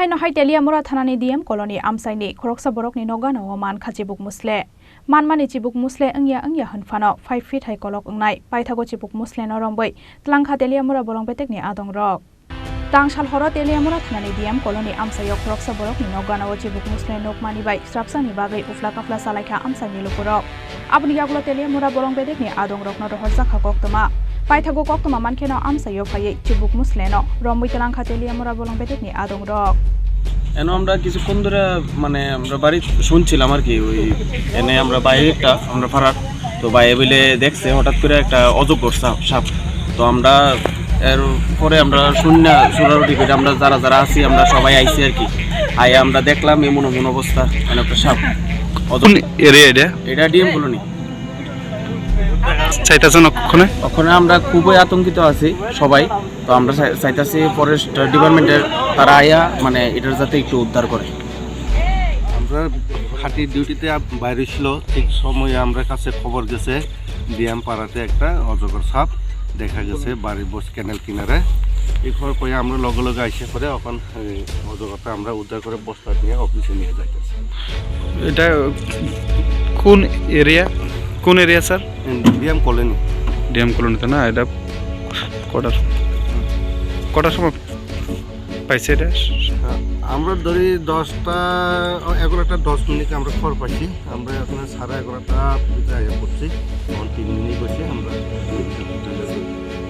Haino hai Teliamura Thanani DM Colony Amsaini Koroksa Borokni Nogano Man Khachibuk Musle Manmani Chibuk Musle Angya Hanfano 5 feet high kolok ungnai Paithago Chibuk Musle Noromboy Tlangkha Teliamura Bolongbetekni Adong Rock Tangshal Horo Teliamura Thanani DM Colony Amsayo Koroksa Borokni Nogano Chibuk Musle Nokmani Bai Strapsani Bagai Ufla Kafla Salaika Amsani Lukurok Abni Yaglo Teliamura Bolongbetekni Adong Rock Nor Horzakha Koktoma Paithago Koktoma Mankeno Amsayo Phaye Chibuk Musleno Romboi Tlangkha Teliamura Bolongbetekni Adong Rock এনো আমরা কিছুক্ষণ ধরে মানে আমরা বাড়ি শুনছিলাম আর কি ওই এনে আমরা বাইরেটা আমরা ফারাক তো বাইরে বলে দেখছে হঠাৎ করে একটা অজগর সাপ তো আমরা এর পরে আমরা সুরারুটি করে আমরা যারা আছি আমরা সবাই আইছি আর কি আই আমরা দেখলাম এমন অবস্থা মানে একটা সাপ কোন এরিয়া এটা ডিএম কলোনি চাইতাছেন ওখানে আমরা খুবই আতঙ্কিত আছি সবাই তো আমরা চাইতাছি ফরেস্ট ডিপার্টমেন্টের তারা আয়া মানে এটার যাতে একটু উদ্ধার করে আমরা হাঁটি ডিউটিতে বাইরে ছিল ঠিক সময়ে আমরা কাছে খবর গেছে ডিএম পাড়াতে একটা অজগর সাপ দেখা গেছে বাড়ির বস ক্যানেল কিনারে এই খবর পেয়ে আমরা লগে লগে আইসে করে এখন অজগরটা আমরা উদ্ধার করে বস্তা নিয়ে অফিসে নিয়ে যাইতেছি এটা কোন এরিয়া স্যার ডিএম কলোনিতে না এটা কটার সময় পাইছে এটা আমরা ধরি 11টা 10 মিনিটে আমরা খবর পাইছি আমরা এখন 11:30টা আইয়া পড়ছি 3 মিনিট বসে আমরা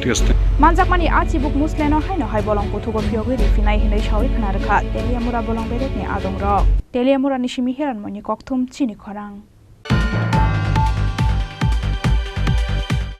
ঠিক আছে Manjakmani Chibuk Musleno Haino hai bolong putugo phiogi rifinai hinai shawi khanarkha Teliamura bolong berekni Adong Rock Teliamura nishimi heran moni kokthum chini khorang